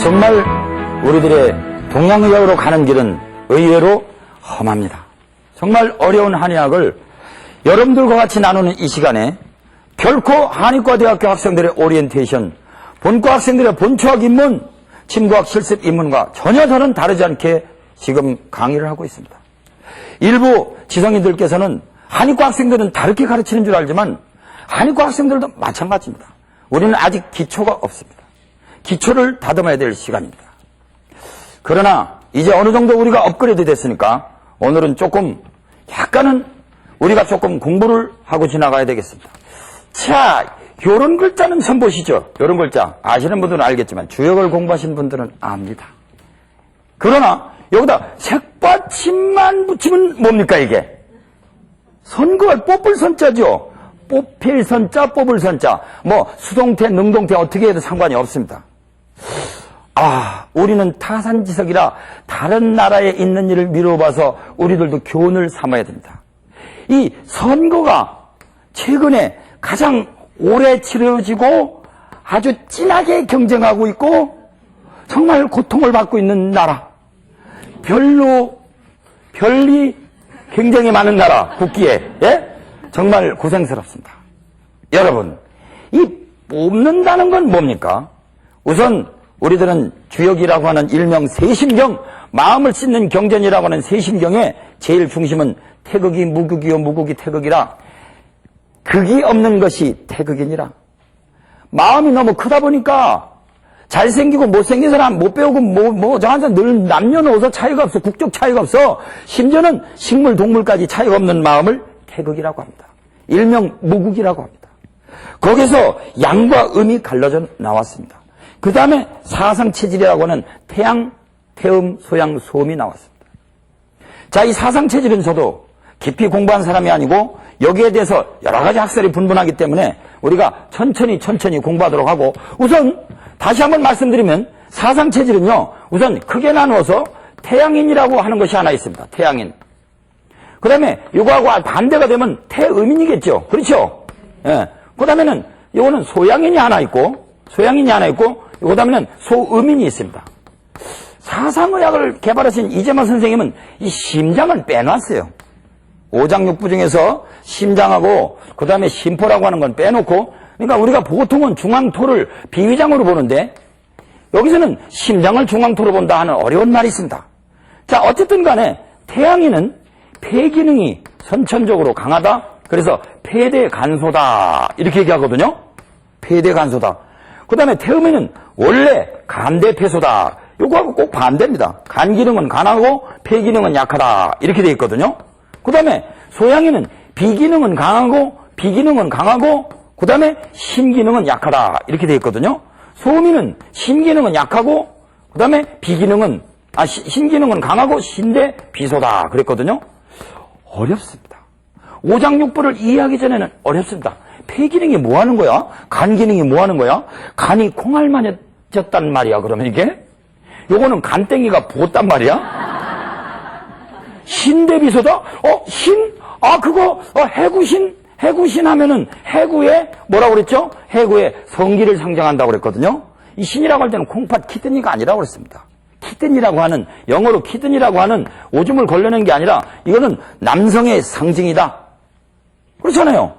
정말 우리들의 동양의학으로 가는 길은 의외로 험합니다. 정말 어려운 한의학을 여러분들과 같이 나누는 이 시간에 결코 한의과대학교 학생들의 오리엔테이션, 본과 학생들의 본초학 입문, 침구학 실습 입문과 전혀 저는 다르지 않게 지금 강의를 하고 있습니다. 일부 지성인들께서는 한의과 학생들은 다르게 가르치는 줄 알지만 한의과 학생들도 마찬가지입니다. 우리는 아직 기초가 없습니다. 기초를 다듬어야 될 시간입니다. 그러나 이제 어느 정도 우리가 업그레이드 됐으니까 오늘은 조금 약간은 우리가 조금 공부를 하고 지나가야 되겠습니다. 자, 요런 글자는 처음 보시죠. 요런 글자 아시는 분들은 알겠지만 주역을 공부하신 분들은 압니다. 그러나 여기다 색받침만 붙이면 뭡니까 이게? 선거할 뽑을 선자죠. 뽑힐 선자, 뽑을 선자. 뭐 수동태, 능동태 어떻게 해도 상관이 없습니다. 우리는 타산지석이라 다른 나라에 있는 일을 미뤄봐서 우리들도 교훈을 삼아야 됩니다. 이 선거가 최근에 가장 오래 치러지고 아주 진하게 경쟁하고 있고 정말 고통을 받고 있는 나라. 별이 굉장히 많은 나라, 국기에. 정말 고생스럽습니다. 여러분, 이 뽑는다는 건 뭡니까? 우선 우리들은 주역이라고 하는 일명 세심경, 마음을 씻는 경전이라고 하는 세심경의 제일 중심은 태극이 무극이요 무극이 태극이라 극이 없는 것이 태극이니라. 마음이 너무 크다 보니까 잘생기고 못생긴 사람 못 배우고 저 한 사람 늘 남녀노소 차이가 없어. 국적 차이가 없어. 심지어는 식물 동물까지 차이가 없는 마음을 태극이라고 합니다. 일명 무극이라고 합니다. 거기서 양과 음이 갈라져 나왔습니다. 그 다음에 사상체질이라고 하는 태양, 태음, 소양, 소음이 나왔습니다. 자, 이 사상체질은 저도 깊이 공부한 사람이 아니고 여기에 대해서 여러 가지 학설이 분분하기 때문에 우리가 천천히 공부하도록 하고 우선 다시 한번 말씀드리면 사상체질은요, 우선 크게 나누어서 태양인이라고 하는 것이 하나 있습니다. 태양인. 그 다음에 이거하고 반대가 되면 태음인이겠죠. 그렇죠? 그 다음에는 이거는 소양인이 하나 있고, 그 다음에는 소음인이 있습니다. 사상의학을 개발하신 이재만 선생님은 이 심장을 빼놨어요. 오장육부 중에서 심장하고 그 다음에 심포라고 하는 건 빼놓고, 그러니까 우리가 보통은 중앙토를 비위장으로 보는데 여기서는 심장을 중앙토로 본다 하는 어려운 말이 있습니다. 자, 어쨌든 간에 태양인은 폐 기능이 선천적으로 강하다. 그래서 폐대간소다 이렇게 얘기하거든요. 폐대간소다. 그 다음에 태음인은 원래 간대폐소다. 요거하고 꼭 반대입니다. 간 기능은 강하고 폐 기능은 약하다 이렇게 돼 있거든요. 그 다음에 소양인은 비기능은 강하고 비기능은 강하고 그 다음에 신기능은 약하다 이렇게 돼 있거든요. 소음인은 신기능은 약하고 그 다음에 비기능은 신기능은 강하고 신대 비소다 그랬거든요. 어렵습니다. 오장육부를 이해하기 전에는 어렵습니다. 폐 기능이 뭐 하는 거야? 간 기능이 뭐 하는 거야? 간이 콩알만해졌단 말이야. 그러면 이게 요거는 간땡이가 부었단 말이야. 신대비소다? 그거 해구신 하면은 해구에 뭐라고 그랬죠? 해구에 성기를 상징한다고 그랬거든요. 이 신이라고 할 때는 콩팥 키드니가 아니라고 그랬습니다. 키드니라고 하는, 영어로 키드니라고 하는 오줌을 걸러낸 게 아니라 이거는 남성의 상징이다. 그렇잖아요.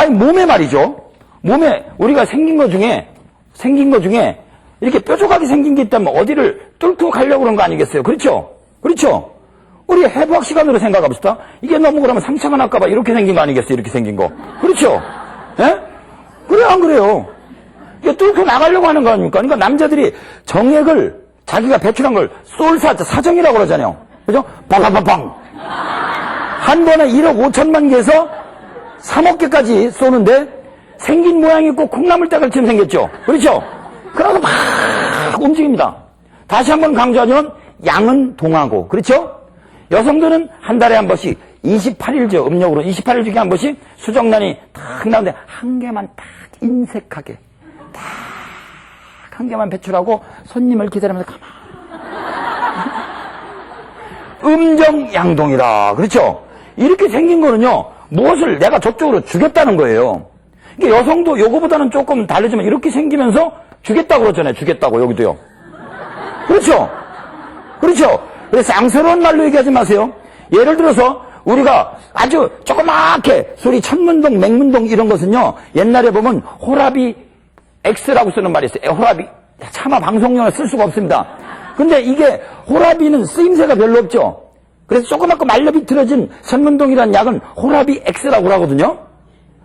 몸에 말이죠. 몸에 우리가 생긴 것 중에 이렇게 뾰족하게 생긴 게 있다면 어디를 뚫고 가려고 그런 거 아니겠어요? 그렇죠? 우리 해부학 시간으로 생각해 봅시다. 이게 너무 그러면 상처가 날까봐 이렇게 생긴 거 아니겠어요? 이렇게 생긴 거. 그렇죠? 그래요, 안 그래요? 이게 뚫고 나가려고 하는 거 아닙니까? 그러니까 남자들이 정액을 자기가 배출한 걸 사정이라고 그러잖아요. 그죠? 빵빵빵빵. 한 번에 1억 5천만 개에서 3억 개까지 쏘는데 생긴 모양이 꼭 콩나물대갈처럼 생겼죠? 그렇죠? 그러고 막 움직입니다. 다시 한번 강조하자면 양은 동하고, 그렇죠? 여성들은 한 달에 한 번씩 28일죠. 음력으로 28일 중에 한 번씩 수정란이 탁 나오는데 한 개만 딱 인색하게 딱 한 개만 배출하고 손님을 기다리면서 음정양동이라. 그렇죠? 이렇게 생긴 거는요, 무엇을 내가 저쪽으로 주겠다는 거예요. 그러니까 여성도 요거보다는 조금 다르지만 이렇게 생기면서 주겠다고 그러잖아요. 주겠다고, 여기도요. 그렇죠? 그렇죠? 그래서 쌍스러운 말로 얘기하지 마세요. 예를 들어서 우리가 아주 조그맣게 소리 천문동, 맹문동 이런 것은요, 옛날에 보면 호라비 X라고 쓰는 말이 있어요. 호라비. 차마 방송용을 쓸 수가 없습니다. 근데 이게 호라비는 쓰임새가 별로 없죠. 그래서 조그맣고 말려 비틀어진 천문동이라는 약은 호라비 X라고 하거든요.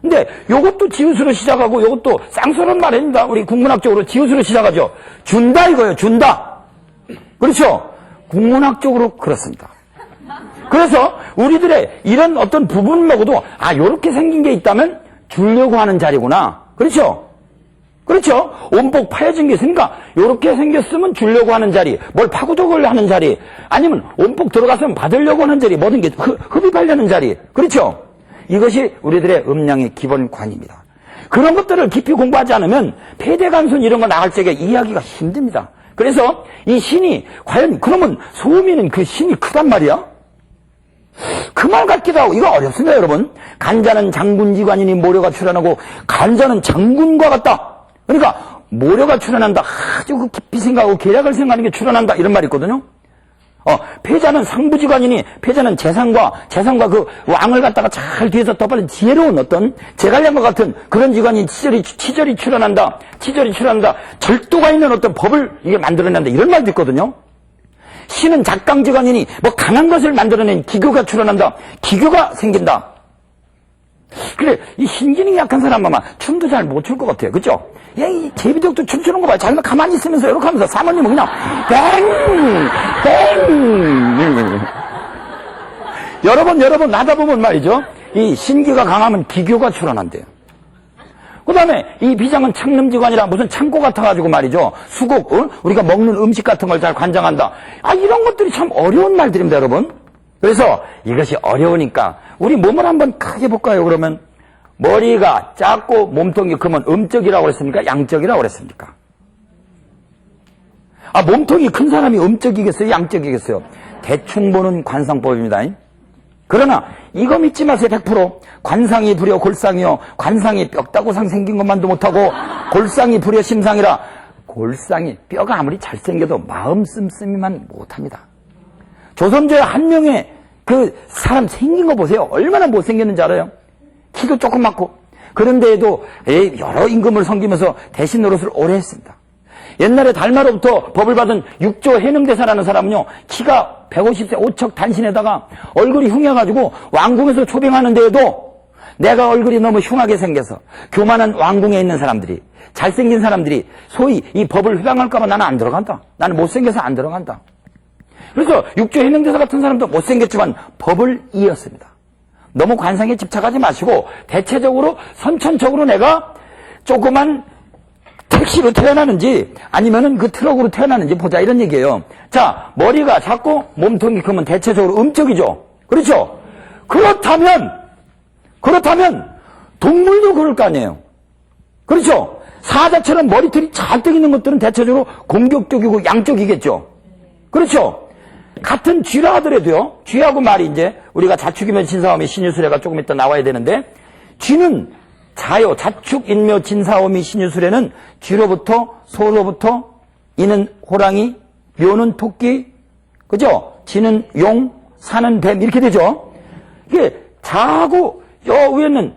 근데 요것도 지읒으로 시작하고 요것도 쌍스러운 말입니다. 우리 국문학적으로 지읒으로 시작하죠. 준다 이거예요. 준다. 그렇죠? 국문학적으로 그렇습니다. 그래서 우리들의 이런 어떤 부분 먹어도 요렇게 생긴 게 있다면 주려고 하는 자리구나. 그렇죠? 그렇죠? 온복 파여진 게 있으니까 요렇게 생겼으면 주려고 하는 자리, 뭘 파고적을 하는 자리, 아니면 온복 들어갔으면 받으려고 하는 자리, 모든 게 흡입하려는 자리. 그렇죠? 이것이 우리들의 음양의 기본관입니다. 그런 것들을 깊이 공부하지 않으면 폐대간손 이런 거 나갈 적에 이해하기가 힘듭니다. 그래서 이 신이 과연 그러면 소음이는 그 신이 크단 말이야? 그 말 같기도 하고 이거 어렵습니다 여러분. 간자는 장군지관이니 모려가 출현하고 간자는 장군과 같다. 그러니까 모려가 출현한다. 아주 그 깊이 생각하고 계략을 생각하는 게 출현한다 이런 말이 있거든요. 패자는 상부지관이니 패자는 재상과 그 왕을 갖다가 잘 뒤에서 떠받는 지혜로운 어떤 제갈량과 같은 그런 지관이 치절이 출현한다. 절도가 있는 어떤 법을 이게 만들어낸다. 이런 말도 있거든요. 신은 작강지관이니 강한 것을 만들어낸 기교가 출현한다. 기교가 생긴다. 그래, 이 신기능이 약한 사람은 아마 춤도 잘 못 출 것 같아요. 그죠? 야, 이 제비덕도 춤추는 거 봐요. 자기가 가만히 있으면서 이렇게 하면서 사모님은 그냥 뱅! 여러 번 하다 보면 말이죠. 이 신기가 강하면 기교가 출현한대요. 그 다음에 이 비장은 창름지관이라 무슨 창고 같아가지고 말이죠. 수국, 우리가 먹는 음식 같은 걸 잘 관장한다. 이런 것들이 참 어려운 말들입니다, 여러분. 그래서 이것이 어려우니까 우리 몸을 한번 크게 볼까요, 그러면? 머리가 작고 몸통이 크면 음적이라고 그랬습니까? 양적이라고 그랬습니까? 몸통이 큰 사람이 음적이겠어요? 양적이겠어요? 대충 보는 관상법입니다. 그러나 이거 믿지 마세요. 100%. 관상이 부려 골상이요. 관상이 뼈다구상 생긴 것만도 못하고 골상이 부려 심상이라. 골상이 뼈가 아무리 잘생겨도 마음 씀씀이만 못합니다. 조선조의 한 명의 그 사람 생긴 거 보세요. 얼마나 못생겼는지 알아요? 키도 조그맣고. 그런데에도 여러 임금을 섬기면서 대신 노릇을 오래 했습니다. 옛날에 달마로부터 법을 받은 육조 해능대사라는 사람은요, 키가 150세 5척 단신에다가 얼굴이 흉해가지고 왕궁에서 초빙하는데에도 내가 얼굴이 너무 흉하게 생겨서 교만한 왕궁에 있는 사람들이, 잘생긴 사람들이 소위 이 법을 휘방할까봐 나는 안 들어간다. 나는 못생겨서 안 들어간다. 그래서 육조 해능대사 같은 사람도 못생겼지만 법을 이었습니다. 너무 관상에 집착하지 마시고 대체적으로 선천적으로 내가 조그만 택시로 태어나는지 아니면은 그 트럭으로 태어나는지 보자 이런 얘기예요. 자, 머리가 작고 몸통이 크면 대체적으로 음적이죠. 그렇죠? 그렇다면 동물도 그럴 거 아니에요. 그렇죠? 사자처럼 머리털이 잔뜩 있는 것들은 대체적으로 공격적이고 양적이겠죠. 그렇죠? 같은 쥐라 하더라도요. 쥐하고 말이 이제 우리가 자축이며 진사오미 신유술에가 조금 이따 나와야 되는데 쥐는 자요, 자축, 인묘, 진사오미, 신유술에는 쥐로부터, 소로부터, 이는 호랑이, 묘는 토끼, 그죠? 지는 용, 사는 뱀, 이렇게 되죠? 이게 자하고, 여 위에는,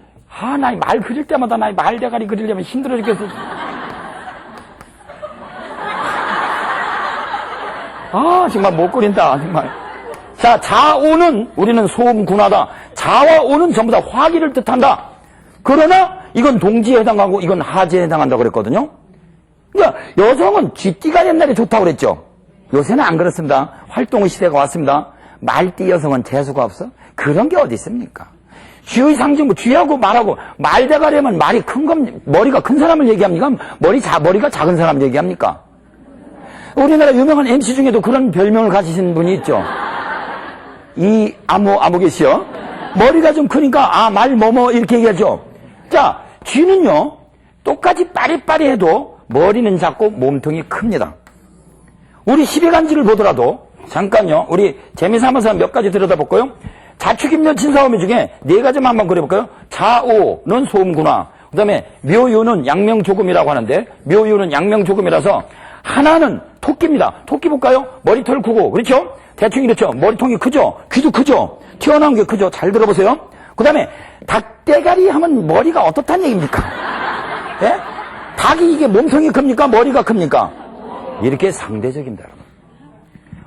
나 이 말 그릴 때마다 나 이 말대가리 그리려면 힘들어 죽겠어. 정말 못 그린다, 정말. 자, 자오는, 우리는 소음 군하다. 자와 오는 전부 다 화기를 뜻한다. 그러나 이건 동지에 해당하고 이건 하지에 해당한다고 그랬거든요. 그러니까 여성은 쥐띠가 옛날에 좋다고 그랬죠. 요새는 안 그렇습니다. 활동의 시대가 왔습니다. 말띠 여성은 재수가 없어? 그런 게 어디 있습니까? 쥐의 상징, 쥐하고 말하고 말대가리면 말이 큰 건 머리가 큰 사람을 얘기합니까? 머리가 작은 사람을 얘기합니까? 우리나라 유명한 MC 중에도 그런 별명을 가지신 분이 있죠. 이 아무개씨요. 머리가 좀 크니까 말 뭐뭐 이렇게 얘기하죠. 자, 쥐는요, 똑같이 빠리빠리해도 머리는 작고 몸통이 큽니다. 우리 십이간지를 보더라도, 잠깐요, 우리 재미삼아서 몇 가지 들여다볼까요? 자축인묘 진사오미 중에 네 가지만 한번 그려볼까요? 자오는 소음구나. 그 다음에 묘유는 양명조금이라고 하는데, 묘유는 양명조금이라서 하나는 토끼입니다. 토끼 볼까요? 머리털 크고, 그렇죠? 대충 이렇죠. 머리통이 크죠? 귀도 크죠? 튀어나온 게 크죠? 잘 들어보세요. 그 다음에 닭대가리 하면 머리가 어떻단 얘기입니까? 예? 닭이 이게 몸통이 큽니까? 머리가 큽니까? 이렇게 상대적입니다, 여러분.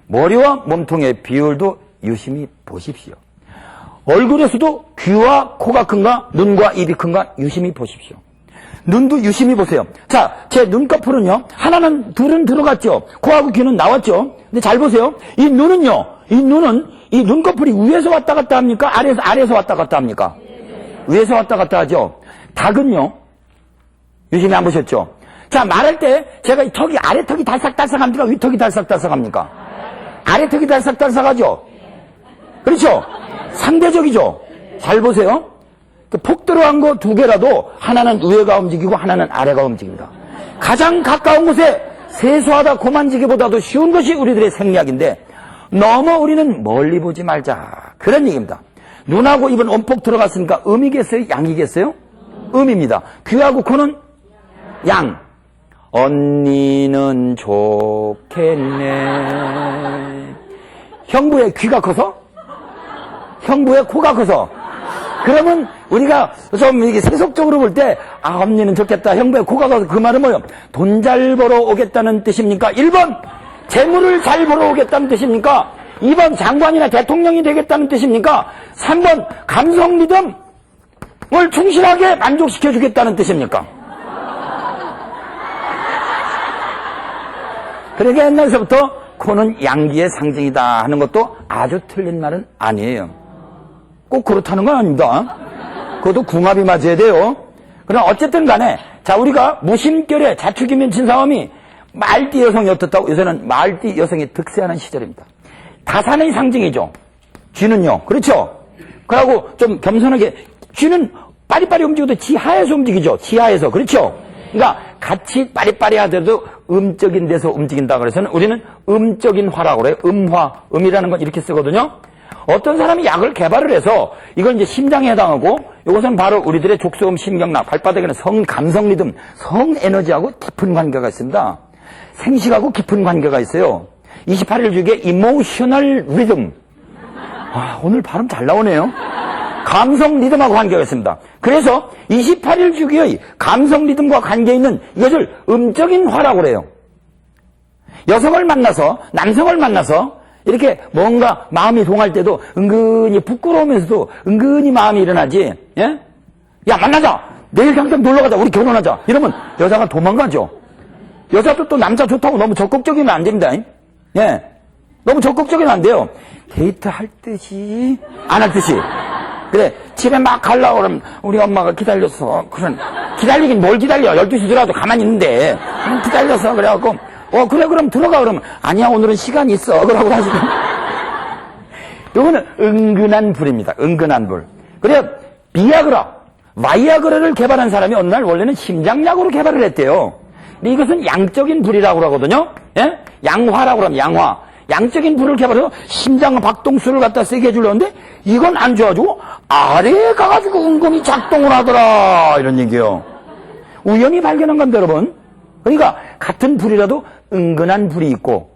머리와 몸통의 비율도 유심히 보십시오. 얼굴에서도 귀와 코가 큰가, 눈과 입이 큰가 유심히 보십시오. 눈도 유심히 보세요. 자, 제 눈꺼풀은요, 하나는, 둘은 들어갔죠. 코하고 귀는 나왔죠. 근데 잘 보세요. 이 눈은요, 이 눈꺼풀이 위에서 왔다 갔다 합니까? 아래에서 왔다 갔다 합니까? 위에서 왔다 갔다 하죠. 닭은요, 유심히 안 보셨죠? 자, 말할 때 제가 이 턱이, 아래 턱이 달싹달싹합니까? 위 턱이 달싹달싹합니까? 아래 턱이 달싹달싹하죠? 그렇죠? 상대적이죠? 잘 보세요. 폭 들어간 거 두 개라도 하나는 위에가 움직이고 하나는 아래가 움직입니다. 가장 가까운 곳에 세수하다 고만지기보다도 쉬운 것이 우리들의 생략인데 너무 우리는 멀리 보지 말자. 그런 얘기입니다. 눈하고 입은 온폭 들어갔으니까 음이겠어요? 양이겠어요? 음입니다. 귀하고 코는 양. 언니는 좋겠네. 형부의 귀가 커서? 형부의 코가 커서? 그러면 우리가 좀 이게 세속적으로 볼 때, 아, 언니는 좋겠다. 형부의 코가 커서 그 말은 뭐예요? 돈 잘 벌어 오겠다는 뜻입니까? 1번, 재물을 잘 벌어 오겠다는 뜻입니까? 2번, 장관이나 대통령이 되겠다는 뜻입니까? 3번, 감성 리듬을 충실하게 만족시켜 주겠다는 뜻입니까? 그러니까 옛날서부터 코는 양기의 상징이다 하는 것도 아주 틀린 말은 아니에요. 꼭 그렇다는 건 아닙니다. 그것도 궁합이 맞아야 돼요. 그럼 어쨌든 간에, 자, 우리가 무심결에 자축이면 진사함이 말띠 여성이 어떻다고? 요새는 말띠 여성이 득세하는 시절입니다. 다산의 상징이죠. 쥐는요. 그렇죠? 그러고 좀 겸손하게, 쥐는 빠리빠리 움직여도 지하에서 움직이죠. 지하에서. 그렇죠? 그러니까 같이 빠리빠리 하더라도 음적인 데서 움직인다 그래서는 우리는 음적인 화라고 그래요. 음화. 음이라는 건 이렇게 쓰거든요. 어떤 사람이 약을 개발을 해서 이건 이제 심장에 해당하고 이것은 바로 우리들의 족소음, 심경락, 발바닥에는 성감성 리듬, 성에너지하고 깊은 관계가 있습니다. 생식하고 깊은 관계가 있어요. 28일 주기에 이모셔널 리듬. 아, 오늘 발음 잘 나오네요. 감성 리듬하고 관계가 있습니다. 그래서 28일 주기의 감성 리듬과 관계 있는 이것을 음적인 화라고 그래요. 여성을 만나서, 남성을 만나서 이렇게 뭔가 마음이 동할 때도 은근히 부끄러우면서도 은근히 마음이 일어나지. 예? 야, 만나자. 내일 당장 놀러 가자. 우리 결혼하자. 이러면 여자가 도망가죠. 여자도 또 남자 좋다고 너무 적극적이면 안 됩니다. 예. 너무 적극적이면 안 돼요. 데이트 할 듯이, 안 할 듯이. 그래, 집에 막 가려고 그러면 우리 엄마가 기다렸어. 그런, 기다리긴 뭘 기다려. 12시 들어가도 가만히 있는데. 기다렸어. 그래갖고, 그래, 그럼 들어가. 그러면, 아니야, 오늘은 시간이 있어. 그러고 하시고. 요거는 은근한 불입니다. 은근한 불. 그래, 비아그라, 바이아그라를 개발한 사람이 어느 날 원래는 심장약으로 개발을 했대요. 근데 이것은 양적인 불이라고 하거든요. 예? 양화라고 하면 양화. 양적인 불을 개발해서 심장 박동수를 갖다 세게 해주려는데 이건 안 좋아지고 아래에 가가지고 은근히 작동을 하더라. 이런 얘기예요. 우연히 발견한 건데, 여러분. 그러니까 같은 불이라도 은근한 불이 있고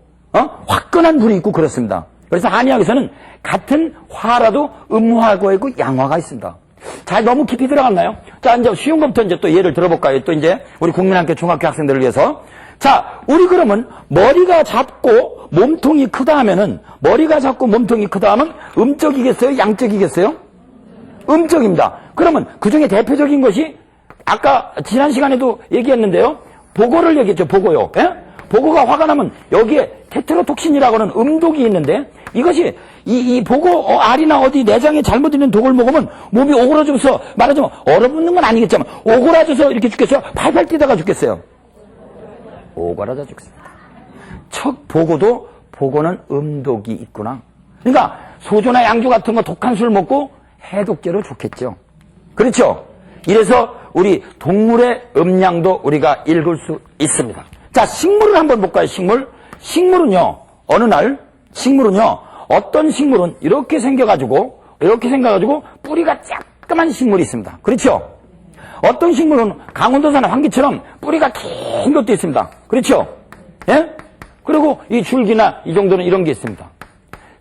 화끈한 불이 있고 그렇습니다. 그래서 한의학에서는 같은 화라도 음화가 있고 양화가 있습니다. 잘 너무 깊이 들어갔나요? 자, 이제 쉬운 것부터 이제 또 예를 들어볼까요? 또 이제 우리 국민학교 중학교 학생들을 위해서. 자, 우리 그러면 머리가 작고 몸통이 크다 하면은 머리가 작고 몸통이 크다 하면 음적이겠어요? 양적이겠어요? 음적입니다. 그러면 그 중에 대표적인 것이 아까 지난 시간에도 얘기했는데요. 보고를 얘기했죠. 보고요. 예? 보고가 화가 나면 여기에 테트로톡신이라고 하는 음독이 있는데 이것이 이 보고 알이나 어디 내장에 잘못 있는 독을 먹으면 몸이 오그라져서 말하자면 얼어붙는 건 아니겠지만 오그라져서 이렇게 죽겠어요? 팔팔 뛰다가 죽겠어요? 오그라져 죽습니다. 척 보고는 음독이 있구나. 그러니까 소주나 양주 같은 거 독한 술 먹고 해독제로 좋겠죠. 그렇죠? 이래서 우리 동물의 음양도 우리가 읽을 수 있습니다. 자, 식물을 한번 볼까요? 식물은요, 어느 날, 어떤 식물은 이렇게 생겨가지고, 뿌리가 조그만 식물이 있습니다. 그렇죠? 어떤 식물은 강원도산 황기처럼 뿌리가 긴 것도 있습니다. 그렇죠? 예? 그리고 이 줄기나 이 정도는 이런 게 있습니다.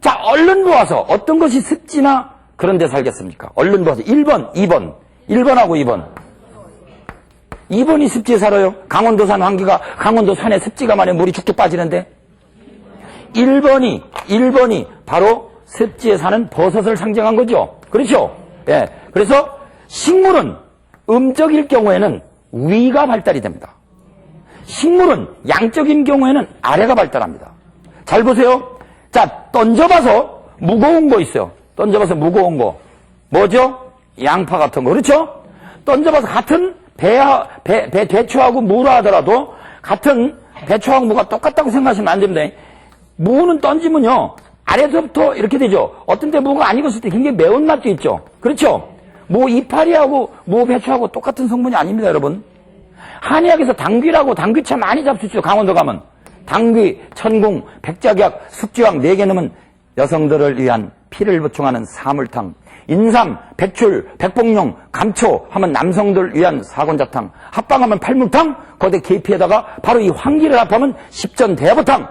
자, 얼른 보아서 어떤 것이 습지나 그런 데 살겠습니까? 얼른 보아서 1번, 2번. 1번하고 2번. 2번이 습지에 살아요. 강원도산 황기가 강원도 산에 습지가 많이 물이 쭉쭉 빠지는데 1번이 바로 습지에 사는 버섯을 상징한 거죠. 그렇죠? 예. 그래서 식물은 음적일 경우에는 위가 발달이 됩니다. 식물은 양적인 경우에는 아래가 발달합니다. 잘 보세요. 자, 던져봐서 무거운 거 있어요. 던져봐서 무거운 거. 뭐죠? 양파 같은 거. 그렇죠? 던져봐서 같은 배추하고 무라 하더라도 같은 배추하고 무가 똑같다고 생각하시면 안 됩니다. 무는 던지면요. 아래서부터 이렇게 되죠. 어떤 때 무가 안 익었을 때 굉장히 매운맛도 있죠. 그렇죠? 무 이파리하고 무 배추하고 똑같은 성분이 아닙니다, 여러분. 한의학에서 당귀라고 당귀차 많이 잡수죠. 강원도 가면. 당귀, 천궁, 백작약, 숙지황 4개 넣으면 여성들을 위한 피를 보충하는 사물탕. 인삼, 배출, 백봉용, 감초 하면 남성들 위한 사곤자탕. 합방하면 팔물탕. 거기에 계피에다가 바로 이 황기를 합하면 십전대보탕.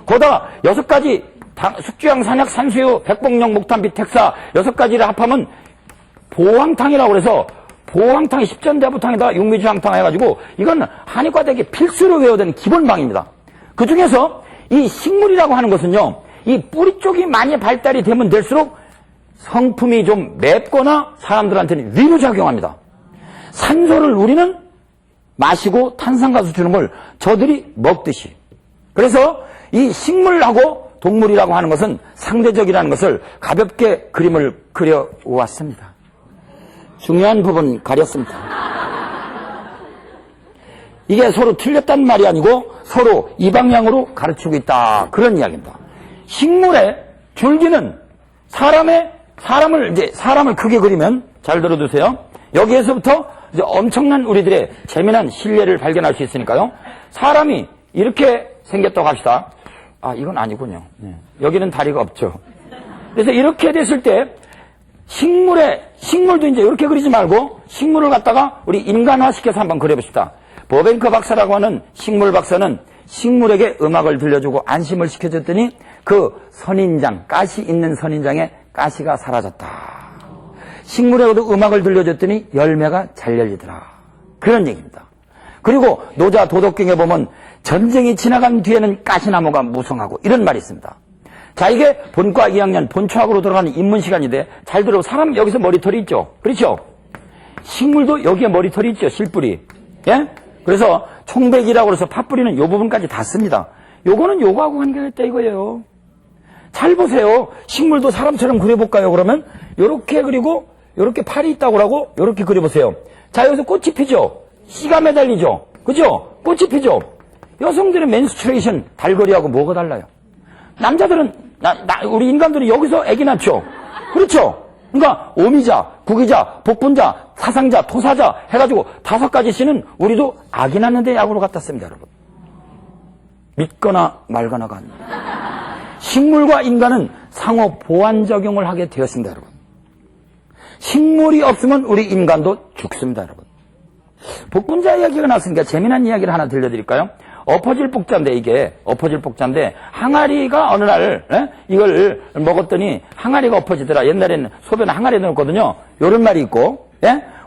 거기다 6가지 숙주향, 산약, 산수유, 백봉용, 목탄, 비택사 6가지를 합하면 보황탕이라고 그래서 보황탕이 십전대보탕에다 육미주황탕 해가지고 이건 한의과대학에 필수로 외워야 되는 기본방입니다. 그 중에서 이 식물이라고 하는 것은요, 이 뿌리 쪽이 많이 발달이 되면 될수록 성품이 좀 맵거나 사람들한테는 위로 작용합니다. 산소를 우리는 마시고 탄산가스 주는 걸 저들이 먹듯이. 그래서 이 식물하고 동물이라고 하는 것은 상대적이라는 것을 가볍게 그림을 그려왔습니다. 중요한 부분 가렸습니다. 이게 서로 틀렸다는 말이 아니고 서로 이 방향으로 가르치고 있다. 그런 이야기입니다. 식물의 줄기는 사람을 크게 그리면 잘 들어두세요. 여기에서부터 이제 엄청난 우리들의 재미난 신뢰를 발견할 수 있으니까요. 사람이 이렇게 생겼다고 합시다. 아, 이건 아니군요. 네. 여기는 다리가 없죠. 그래서 이렇게 됐을 때 식물도 이제 이렇게 그리지 말고 식물을 갖다가 우리 인간화시켜서 한번 그려봅시다. 버뱅크 박사라고 하는 식물 박사는 식물에게 음악을 들려주고 안심을 시켜줬더니 그 선인장, 가시 있는 선인장에 가시가 사라졌다. 식물에게도 음악을 들려줬더니 열매가 잘 열리더라. 그런 얘기입니다. 그리고 노자 도덕경에 보면 전쟁이 지나간 뒤에는 가시나무가 무성하고 이런 말이 있습니다. 자, 이게 본과 2학년 본초학으로 들어가는 입문 시간인데 잘 들어. 사람 여기서 머리털이 있죠. 그렇죠? 식물도 여기에 머리털이 있죠. 실뿌리. 예? 그래서 총백이라고 해서 팥뿌리는 요 부분까지 다 씁니다. 요거는 요거하고 관계가 있다 이거예요. 잘 보세요. 식물도 사람처럼 그려볼까요? 그러면 요렇게 그리고 요렇게 팔이 있다고 하고 요렇게 그려보세요. 자, 여기서 꽃이 피죠. 씨가 매달리죠. 그죠? 꽃이 피죠. 여성들의 맨스트레이션 달거리하고 뭐가 달라요? 남자들은 우리 인간들은 여기서 아기 낳죠. 그렇죠? 그러니까 오미자, 구기자, 복분자, 사상자, 토사자 해가지고 5가지 씨는 우리도 아기 낳는데 약으로 갖다 씁니다, 여러분. 믿거나 말거나가 아닙니다. 식물과 인간은 상호 보완 적용을 하게 되었습니다, 여러분. 식물이 없으면 우리 인간도 죽습니다, 여러분. 복분자 이야기가 나왔으니까 재미난 이야기를 하나 들려드릴까요? 엎어질 복자인데 이게 엎어질 복자인데 항아리가 어느 날 이걸 먹었더니 항아리가 엎어지더라. 옛날에는 소변에 항아리에 넣었거든요. 이런 말이 있고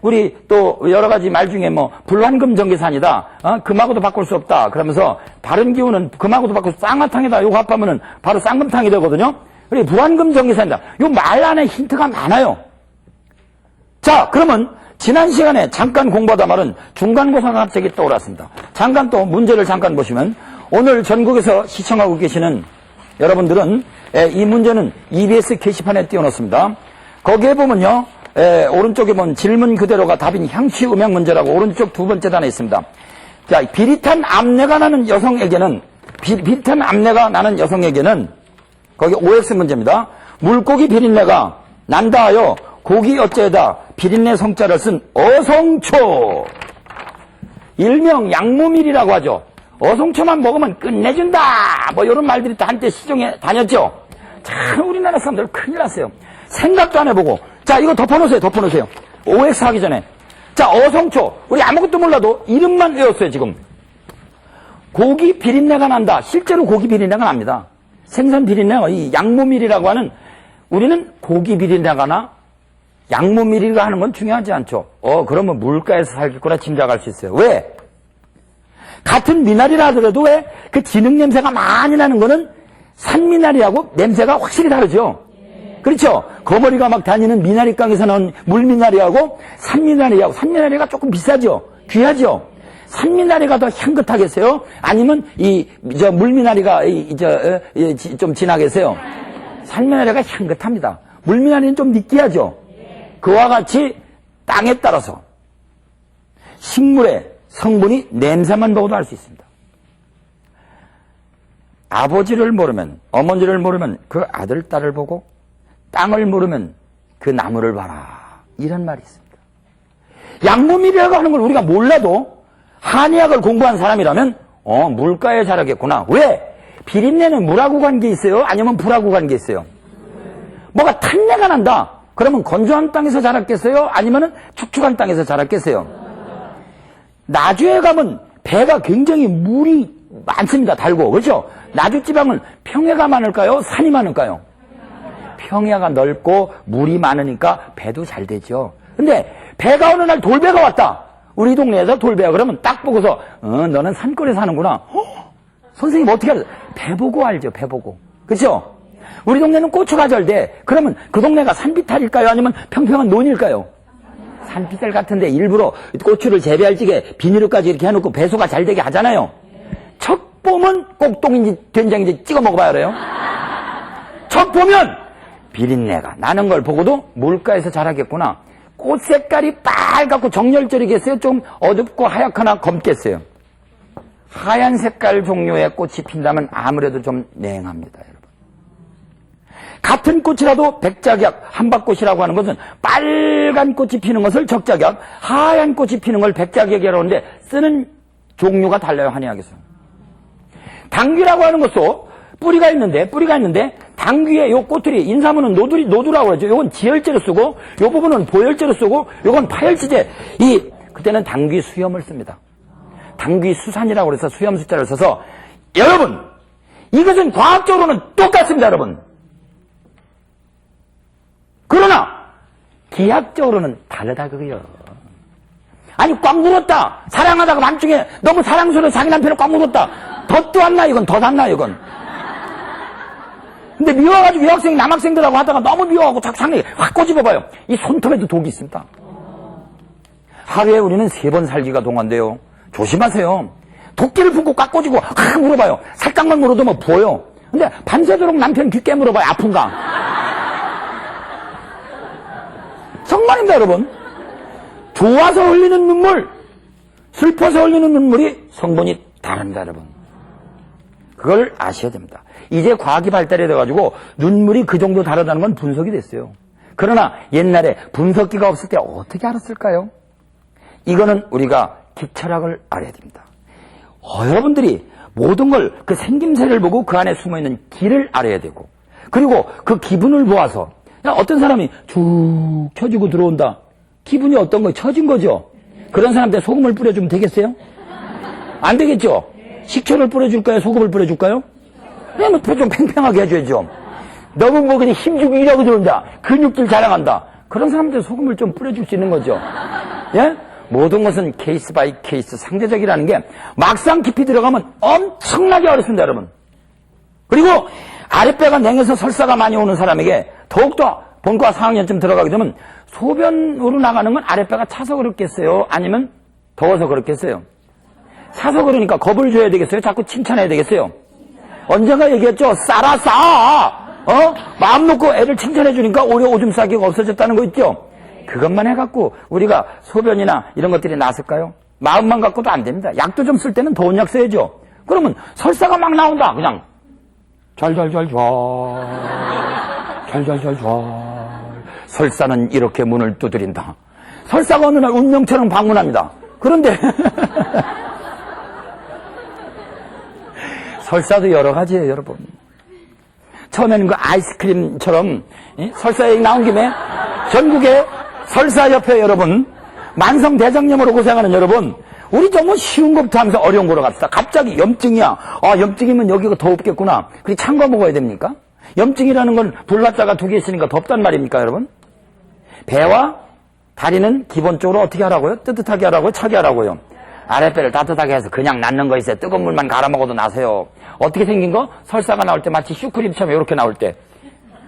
우리 또 여러 가지 말 중에 뭐 불환금 전기산이다. 금하고도 바꿀 수 없다. 그러면서 바른 기운은 금하고도 바꿀 수 쌍화탕에다 요거 합하면은 바로 쌍금탕이 되거든요. 그리고 불환금 전기산이다. 요 말 안에 힌트가 많아요. 자, 그러면 지난 시간에 잠깐 공부하다 말은 중간고사가 갑자기 떠올랐습니다. 잠깐 또 문제를 잠깐 보시면 오늘 전국에서 시청하고 계시는 여러분들은 이 문제는 EBS 게시판에 띄워놓습니다. 거기에 보면요. 오른쪽에 보면 질문 그대로가 답인 향취 음향 문제라고 오른쪽 2번째 단에 있습니다. 자, 비릿한 암내가 나는 여성에게는 거기 OX 문제입니다. 물고기 비린내가 난다 하여 고기 어째다 비린내 성자를 쓴 어성초. 일명 양모밀이라고 하죠. 어성초만 먹으면 끝내준다. 뭐 이런 말들이 한때 시중에 다녔죠. 참 우리나라 사람들 큰일 났어요. 생각도 안 해보고. 자, 이거 덮어놓으세요. OX 하기 전에. 자, 어성초. 우리 아무것도 몰라도 이름만 외웠어요, 지금. 고기 비린내가 난다. 실제로 고기 비린내가 납니다. 생선 비린내가, 이 양모밀이라고 하는, 우리는 고기 비린내가 나, 양모밀이가 하는 건 중요하지 않죠. 그러면 물가에서 살겠구나 짐작할 수 있어요. 왜? 같은 미나리라 하더라도 왜 그 진흙 냄새가 많이 나는 거는 산미나리하고 냄새가 확실히 다르죠. 그렇죠? 거머리가 막 다니는 미나리깡에서 나온 물미나리하고 산미나리가 조금 비싸죠. 귀하죠. 산미나리가 더 향긋하겠어요? 아니면 물미나리가 좀 진하겠어요? 산미나리가 향긋합니다. 물미나리는 좀 느끼하죠. 그와 같이 땅에 따라서 식물의 성분이 냄새만 보고도 알 수 있습니다. 아버지를 모르면, 어머니를 모르면 그 아들, 딸을 보고, 땅을 모르면 그 나무를 봐라. 이런 말이 있습니다. 양모밀이라고 하는 걸 우리가 몰라도 한의학을 공부한 사람이라면 물가에 자라겠구나. 왜? 비린내는 물하고 관계 있어요? 아니면 불하고 관계 있어요? 뭐가 탄내가 난다. 그러면 건조한 땅에서 자랐겠어요? 아니면 축축한 땅에서 자랐겠어요? 나주에 가면 배가 굉장히 물이 많습니다. 달고. 그렇죠? 나주 지방은 평야가 많을까요? 산이 많을까요? 평야가 넓고 물이 많으니까 배도 잘 되죠. 근데 배가 어느 날 돌배가 왔다. 우리 동네에서 돌배야. 그러면 딱 보고서 너는 산골에 사는구나. 선생님 어떻게 알아요? 배 보고 알죠. 배 보고. 그렇죠? 우리 동네는 고추가 잘 돼. 그러면 그 동네가 산비탈일까요? 아니면 평평한 논일까요? 산비탈 같은데 일부러 고추를 재배할 적에 비닐까지 이렇게 해놓고 배수가 잘 되게 하잖아요. 첫 보면 꼭똥인지 된장인지 찍어 먹어봐야 알아요. 첫 보면 비린내가 나는 걸 보고도 물가에서 자라겠구나. 꽃 색깔이 빨갛고 정열절이겠어요? 좀 어둡고 하얗거나 검겠어요? 하얀 색깔 종류의 꽃이 핀다면 아무래도 좀 냉합니다, 여러분. 같은 꽃이라도 백작약, 한박꽃이라고 하는 것은 빨간 꽃이 피는 것을 적작약, 하얀 꽃이 피는 걸 백작약이라고 하는데 쓰는 종류가 달라요, 한의학에서. 당귀라고 하는 것도 뿌리가 있는데 당귀의 요 꽃들이 인사문은 노두라고 그러죠. 요건 지혈제로 쓰고 요 부분은 보혈제로 쓰고 요건 파혈지제. 그때는 당귀 수염을 씁니다. 당귀 수산이라고 그래서 수염 숫자를 써서 여러분 이것은 과학적으로는 똑같습니다, 여러분. 그러나 기하학적으로는 다르다 그거요. 아니 꽉 물었다. 사랑하다가 밤중에 너무 사랑스러워 자기 남편을 꽉 물었다. 덧도 안 나, 이건. 덧 안 나, 이건. 근데 미워가지고 여학생, 남학생들하고 하다가 너무 미워하고 자꾸 상냥히 확 꼬집어봐요. 이 손톱에도 독이 있습니다. 하루에 우리는 3번 살기가 동안돼요. 조심하세요. 도끼를 품고 꽉 꼬집고 확 물어봐요. 살짝만 물어도 뭐 보여. 근데 밤새도록 남편 귀 깨물어봐요. 아픈가? 정말입니다, 여러분. 좋아서 흘리는 눈물, 슬퍼서 흘리는 눈물이 성분이 다릅니다, 여러분. 그걸 아셔야 됩니다. 이제 과학이 발달이 돼가지고 눈물이 그 정도 다르다는 건 분석이 됐어요. 그러나 옛날에 분석기가 없을 때 어떻게 알았을까요? 이거는 우리가 기철학을 알아야 됩니다. 여러분들이 모든 걸 그 생김새를 보고 그 안에 숨어있는 기를 알아야 되고, 그리고 그 기분을 보아서 어떤 사람이 쭉 쳐지고 들어온다. 기분이 어떤 거예요? 처진 거죠? 그런 사람한테 소금을 뿌려주면 되겠어요? 안 되겠죠? 식초를 뿌려줄까요? 소금을 뿌려줄까요? 그러면 좀 팽팽하게 해줘야죠. 너무 뭐 그냥 힘주고 일하고 들어온다. 근육질 자랑한다. 그런 사람한테 소금을 좀 뿌려줄 수 있는 거죠. 예? 모든 것은 케이스 바이 케이스 상대적이라는 게 막상 깊이 들어가면 엄청나게 어렵습니다, 여러분. 그리고 아랫배가 냉해서 설사가 많이 오는 사람에게 더욱더 본과 4학년쯤 들어가게 되면 소변으로 나가는 건 아랫배가 차서 그렇겠어요? 아니면 더워서 그렇겠어요? 차서 그러니까 겁을 줘야 되겠어요? 자꾸 칭찬해야 되겠어요? 언젠가 얘기했죠? 싸라 싸! 마음 놓고 애를 칭찬해 주니까 오히려 오줌 싸기가 없어졌다는 거 있죠? 그것만 해갖고 우리가 소변이나 이런 것들이 나았을까요? 마음만 갖고도 안 됩니다. 약도 좀 쓸 때는 더운 약 써야죠. 그러면 설사가 막 나온다. 그냥 잘잘잘 설사는 이렇게 문을 두드린다. 설사가 어느 날 운명처럼 방문합니다. 그런데 설사도 여러 가지예요, 여러분. 처음에는 그 아이스크림처럼 설사 얘기 나온 김에 전국의 설사협회 여러분 만성대장염으로 고생하는 여러분, 우리 너무 쉬운 것부터 하면서 어려운 거로 갑시다. 갑자기 염증이야. 염증이면 여기가 더 없겠구나. 그리 찬 거 먹어야 됩니까? 염증이라는 건 불났다가 두 개 있으니까 덥단 말입니까, 여러분? 배와 다리는 기본적으로 어떻게 하라고요? 뜨뜻하게 하라고요? 차게 하라고요? 아랫배를 따뜻하게 해서 그냥 낫는 거 있어요. 뜨거운 물만 갈아 먹어도 나세요. 어떻게 생긴 거? 설사가 나올 때 마치 슈크림처럼 이렇게 나올 때.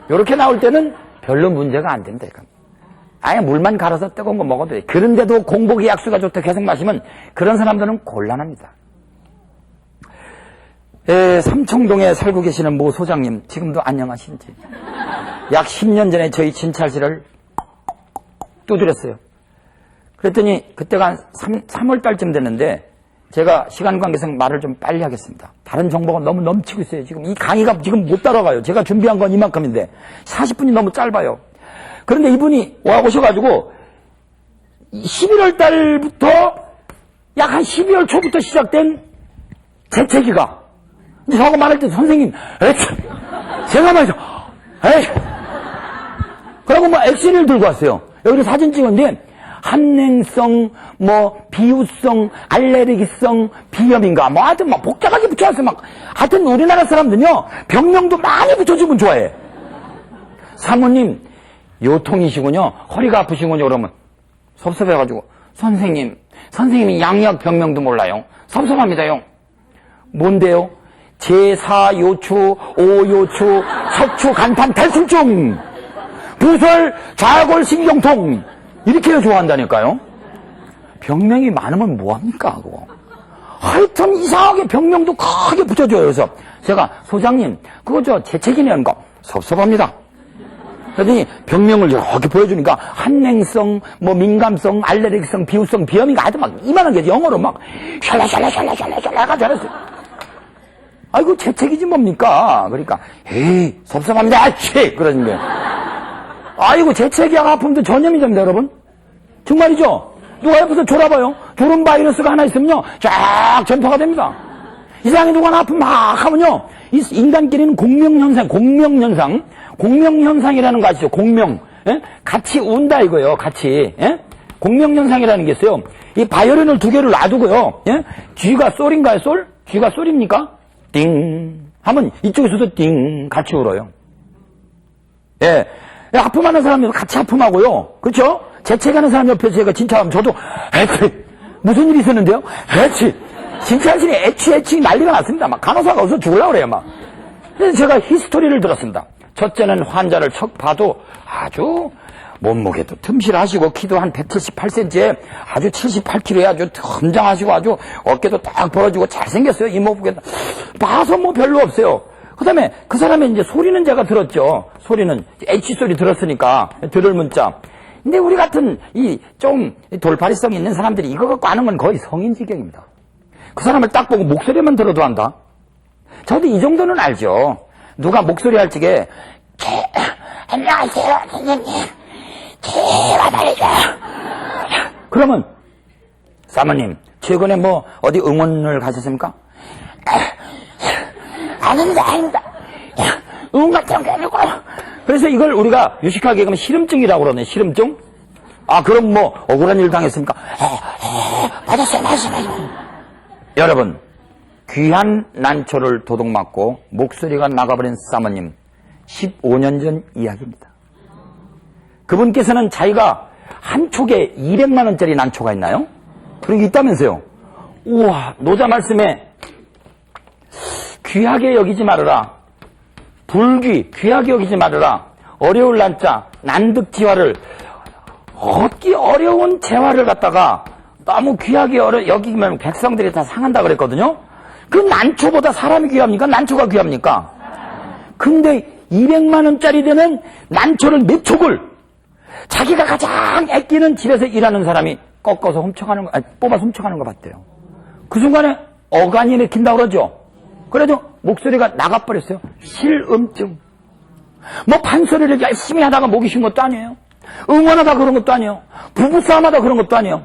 이렇게 나올 때는 별로 문제가 안 됩니다. 이건. 아예 물만 갈아서 뜨거운 거 먹어도 돼요. 그런데도 공복이 약수가 좋다 계속 마시면 그런 사람들은 곤란합니다. 삼청동에 살고 계시는 모 소장님, 지금도 안녕하신지. 약 10년 전에 저희 진찰실을 두드렸어요. 그랬더니 그때가 한 3월 달쯤 됐는데 제가 시간 관계상 말을 좀 빨리 하겠습니다. 다른 정보가 너무 넘치고 있어요. 지금 이 강의가 지금 못 따라가요. 제가 준비한 건 이만큼인데 40분이 너무 짧아요. 그런데 이분이 와 오셔가지고 11월 달부터 약 한 12월 초부터 시작된 재채기가 저하고 말할 때 선생님 제가 말이죠. 그러고 뭐 액션을 들고 왔어요. 여기를 사진 찍었는데 한냉성, 비우성, 알레르기성, 비염인가, 하여튼 복잡하게 붙여왔어요. 하여튼 우리나라 사람들은요, 병명도 많이 붙여주면 좋아해. 사모님, 요통이시군요. 허리가 아프시군요. 그러면 섭섭해가지고, 선생님이 양약 병명도 몰라요. 섭섭합니다요. 뭔데요? 제4요추, 5요추, 척추, 간판, 탈출증, 부설, 좌골신경통, 이렇게 좋아한다니까요. 병명이 많으면 뭐합니까? 그거. 하여튼 이상하게 병명도 크게 붙여줘요. 그래서 제가 소장님 그거 재채기내는 거 섭섭합니다. 그러더니 병명을 이렇게 보여주니까 한냉성, 민감성, 알레르기성, 비우성, 비염인가 하여튼 이만한 게 영어로 샬라샬라샬라샬라샬라 잘했어요. 아이고 재채기지 뭡니까? 그러니까 에이 섭섭합니다. 아치 그러는 거예요. 아이고 재채기하고 아픔도 전염이랍니다 여러분. 정말이죠. 누가 옆에서 졸아봐요. 졸음 바이러스가 하나 있으면요 쫙 전파가 됩니다. 이상하게 누가 하나 아프면 막 하면요 인간끼리는 공명현상이라는 거 아시죠? 공명. 예? 같이 운다 이거요. 같이. 예? 공명현상이라는 게 있어요. 이 바이올린을 두 개를 놔두고요. 예? G가 솔인가요? 솔? G가 솔입니까? 띵 하면 이쪽에서도 띵 같이 울어요. 예. 아픔하는 사람도 같이 아픔하고요. 그렇죠? 재채기하는 사람 옆에 제가 진찰하면 저도 무슨 일이 있었는데요? 진찰실이 애취 난리가 났습니다. 간호사가 어서 죽으려고 그래요. 그래서 제가 히스토리를 들었습니다. 첫째는 환자를 척 봐도 아주 몸무게도 틈실하시고 키도 한 178cm에 아주 78kg에 아주 험장하시고 아주 어깨도 딱 벌어지고 잘생겼어요. 이목구가 봐서 별로 없어요. 그 다음에 그 사람의 이제 소리는 제가 들었죠. 소리는 H소리 들었으니까 들을 문자. 근데 우리 같은 좀 돌파리성 있는 사람들이 이거 갖고 아는 건 거의 성인 지경입니다. 그 사람을 딱 보고 목소리만 들어도 안다. 저도 이 정도는 알죠. 누가 목소리 할 적에 안녕하세요 선생님 제가 말이죠. 그러면 사모님 최근에 어디 응원을 가셨습니까? 아닙니다. 응원 같은 게 아니고. 그래서 이걸 우리가 유식하게 얘기하면 시름증이라고 그러네. 시름증. 그럼 억울한 일 당했습니까? 받았어요. 말씀하세요. 여러분 귀한 난초를 도둑맞고 목소리가 나가버린 사모님 15년 전 이야기입니다. 그분께서는 자기가 한 촉에 200만 원짜리 난초가 있나요? 그런 게 있다면서요. 우와 노자 말씀에 귀하게 여기지 말아라. 귀하게 여기지 말아라. 어려울 난자, 난득지화를 얻기 어려운 재화를 갖다가 너무 귀하게 여기면 백성들이 다 상한다 그랬거든요. 그 난초보다 사람이 귀합니까? 난초가 귀합니까? 근데 200만 원짜리 되는 난초를 몇 촉을 자기가 가장 아끼는 집에서 일하는 사람이 꺾어서 뽑아서 훔쳐가는 거 봤대요. 그 순간에 어간이 내킨다고 그러죠. 그래도 목소리가 나가버렸어요. 실음증. 판소리를 열심히 하다가 목이 쉰 것도 아니에요. 응원하다 그런 것도 아니에요. 부부싸움하다 그런 것도 아니에요.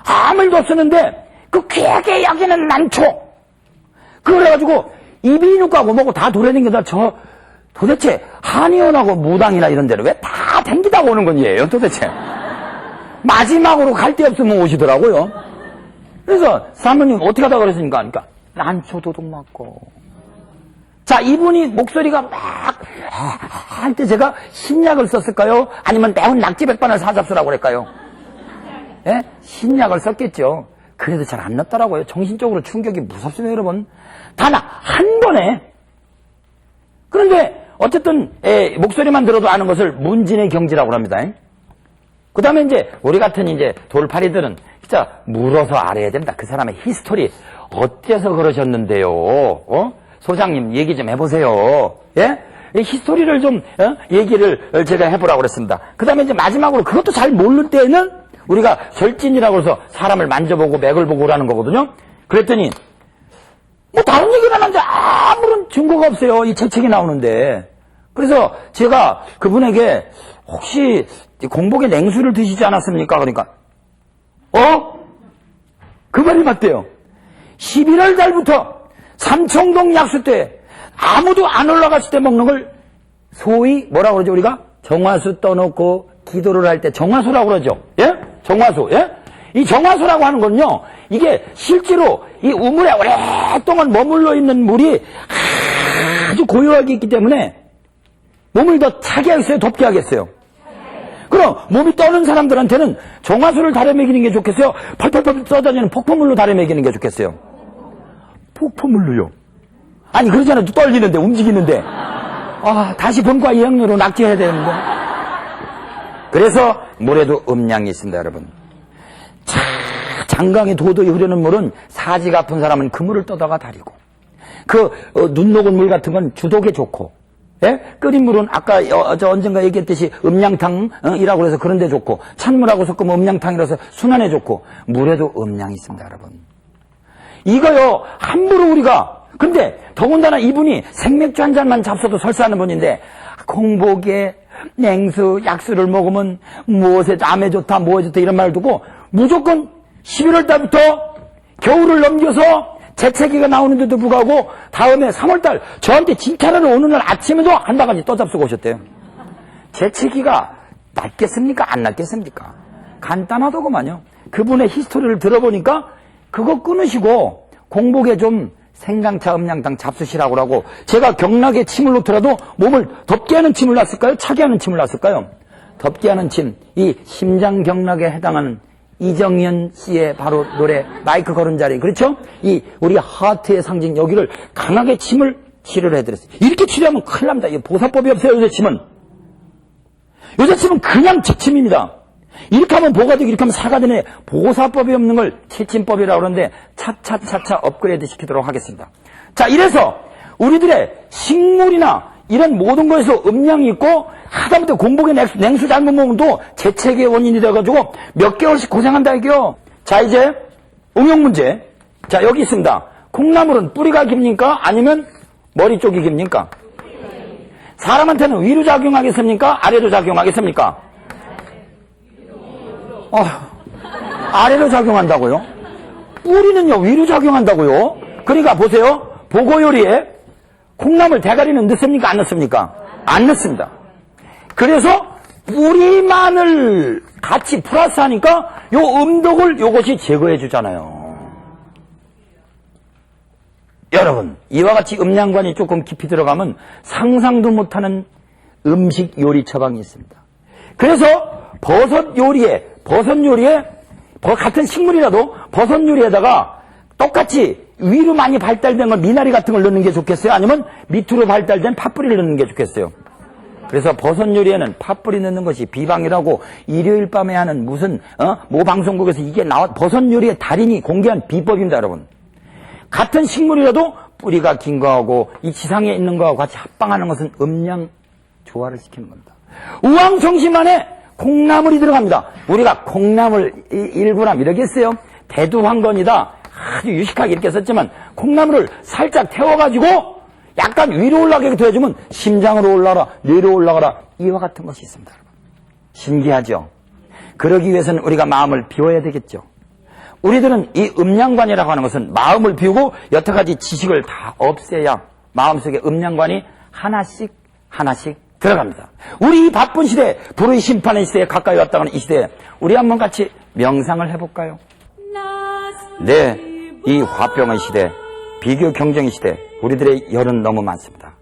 아무 일도 없었는데 그 귀하게 여기는 난초. 그래가지고 이비인후과고 뭐고 다 돌아다니다 도대체 한의원하고 무당이나 이런 데를 왜 다 댕기다 오는 건지예요 도대체. 마지막으로 갈 데 없으면 오시더라고요. 그래서 사모님 어떻게 하다 그러십니까? 그러니까 난초도둑 맞고. 자, 이분이 목소리가 막 할 때 제가 신약을 썼을까요? 아니면 매운 낙지 백반을 사잡수라고 그럴까요? 예? 신약을 썼겠죠. 그래도 잘 안 났더라고요. 정신적으로 충격이 무섭습니다, 여러분. 단 한 번에. 그런데 어쨌든 목소리만 들어도 아는 것을 문진의 경지라고 합니다. 그 다음에 이제 우리 같은 이제 돌팔이들은 진짜 물어서 알아야 된다. 그 사람의 히스토리 어째서 그러셨는데요. 소장님 얘기 좀 해보세요. 예? 이 히스토리를 좀 얘기를 제가 해보라고 그랬습니다. 그 다음에 이제 마지막으로 그것도 잘 모를 때는 우리가 절진이라고 해서 사람을 만져보고 맥을 보고 오라는 거거든요. 그랬더니 뭐 다른 얘기를 하는데 아무런 증거가 없어요. 이 재책이 나오는데. 그래서 제가 그분에게 혹시 공복에 냉수를 드시지 않았습니까? 그러니까 그 말이 맞대요. 11월 달부터 삼청동 약수 때 아무도 안 올라갔을 때 먹는 걸 소위 뭐라고 그러죠? 우리가 정화수 떠놓고 기도를 할 때 정화수라고 그러죠. 예? 정화수. 예? 이 정화수라고 하는 건요, 이게 실제로 이 우물에 오랫동안 머물러 있는 물이 아주 고요하게 있기 때문에 몸을 더 차게 하겠어요? 덥게 하겠어요? 그럼 몸이 떠는 사람들한테는 정화수를 달여 먹이는 게 좋겠어요? 펄펄펄 쏟아지는 폭포물로 달여 먹이는 게 좋겠어요? 폭포물로요? 아니 그러잖아요. 떨리는데 움직이는데 다시 본과 2학년으로 낙지해야 되는데. 그래서 물에도 음양이 있습니다, 여러분. 장강에 도도히 흐르는 물은 사지가 아픈 사람은 그 물을 떠다가 다리고, 눈 녹은 물 같은 건 주독에 좋고, 예? 끓인 물은 아까 언젠가 얘기했듯이 음양탕이라고 해서 그런 데 좋고, 찬물하고 섞으면 음양탕이라서 순환에 좋고, 물에도 음양이 있습니다, 여러분. 이거요, 함부로 우리가, 근데 더군다나 이분이 생맥주 한 잔만 잡숴도 설사하는 분인데, 공복에 냉수, 약수를 먹으면 무엇에 암에 좋다, 뭐에 좋다 이런 말을 두고 무조건 11월 달부터 겨울을 넘겨서 재채기가 나오는데도 불구하고 다음에 3월 달 저한테 칭찬하러 오는 날 아침에도 한 바가지 떠잡수고 오셨대요. 재채기가 낫겠습니까? 안 낫겠습니까? 간단하더구만요. 그분의 히스토리를 들어보니까 그거 끊으시고 공복에 좀 생강차, 음양탕 잡수시라고 하고, 제가 경락에 침을 놓더라도 몸을 덥게 하는 침을 놨을까요? 차게 하는 침을 놨을까요? 덥게 하는 침, 이 심장경락에 해당하는 이정현 씨의 바로 노래 마이크 걸은 자리, 그렇죠? 이 우리 하트의 상징 여기를 강하게 침을 치료를 해드렸어요. 이렇게 치료하면 큰일 납니다. 이 보사법이 없어요. 요새 침은 그냥 지침입니다. 이렇게 하면 보가 되고 이렇게 하면 사가 되네. 보사법이 없는 걸 채침법이라고 그러는데 차차차차 업그레이드 시키도록 하겠습니다. 자, 이래서 우리들의 식물이나 이런 모든 것에서 음양이 있고, 하다못해 공복에 냉수 잘못 먹어도 재채기의 원인이 돼가지고 몇 개월씩 고생한다 이게요. 자, 이제 응용 문제. 자, 여기 있습니다. 콩나물은 뿌리가 깁니까? 아니면 머리 쪽이 깁니까? 사람한테는 위로 작용하겠습니까? 아래로 작용하겠습니까? 아래로 작용한다고요? 뿌리는요, 위로 작용한다고요? 그러니까 보세요. 보고 요리에 콩나물 대가리는 넣습니까? 안 넣습니까? 안 넣습니다. 그래서 뿌리만을 같이 플러스 하니까 요 음독을 요것이 제거해 주잖아요. 여러분, 이와 같이 음양관이 조금 깊이 들어가면 상상도 못하는 음식 요리 처방이 있습니다. 그래서 버섯 요리에 같은 식물이라도 버섯 요리에다가 똑같이 위로 많이 발달된 건 미나리 같은 걸 넣는 게 좋겠어요? 아니면 밑으로 발달된 팥뿌리를 넣는 게 좋겠어요? 그래서 버섯 요리에는 팥뿌리 넣는 것이 비방이라고 일요일 밤에 하는 무슨 모 방송국에서 이게 버섯 요리의 달인이 공개한 비법입니다, 여러분. 같은 식물이라도 뿌리가 긴 거하고 이 지상에 있는 거하고 같이 합방하는 것은 음양 조화를 시키는 겁니다. 우황청심 안에 콩나물이 들어갑니다. 우리가 콩나물 1g 이렇게 했어요. 대두황건이다. 아주 유식하게 이렇게 썼지만 콩나물을 살짝 태워가지고 약간 위로 올라가게 도와주면 심장으로 올라가라, 뇌로 올라가라, 이와 같은 것이 있습니다. 신기하죠? 그러기 위해서는 우리가 마음을 비워야 되겠죠. 우리들은 이 음양관이라고 하는 것은 마음을 비우고 여태까지 지식을 다 없애야 마음속에 음양관이 하나씩 들어갑니다. 우리 이 바쁜 시대, 불의 심판의 시대에 가까이 왔다가는 이 시대에 우리 한번 같이 명상을 해볼까요? 네, 이 화병의 시대, 비교 경쟁의 시대, 우리들의 열은 너무 많습니다.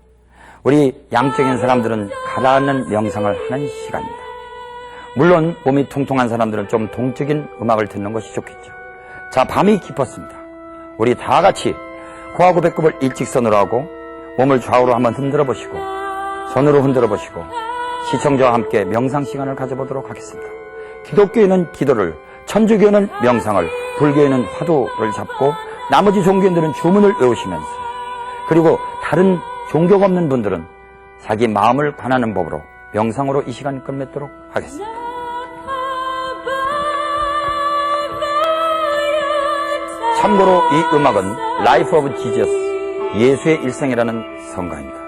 우리 양적인 사람들은 가라앉는 명상을 하는 시간입니다. 물론 몸이 통통한 사람들은 좀 동적인 음악을 듣는 것이 좋겠죠. 자, 밤이 깊었습니다. 우리 다 같이 코하고 배꼽을 일직선으로 하고 몸을 좌우로 한번 흔들어 보시고 손으로 흔들어 보시고 시청자와 함께 명상 시간을 가져보도록 하겠습니다. 기독교인은 기도를, 천주교는 명상을, 불교인은 화두를 잡고 나머지 종교인들은 주문을 외우시면서, 그리고 다른 종교가 없는 분들은 자기 마음을 관하는 법으로 명상으로 이 시간 끝맺도록 하겠습니다. 참고로 이 음악은 Life of Jesus, 예수의 일생이라는 성가입니다.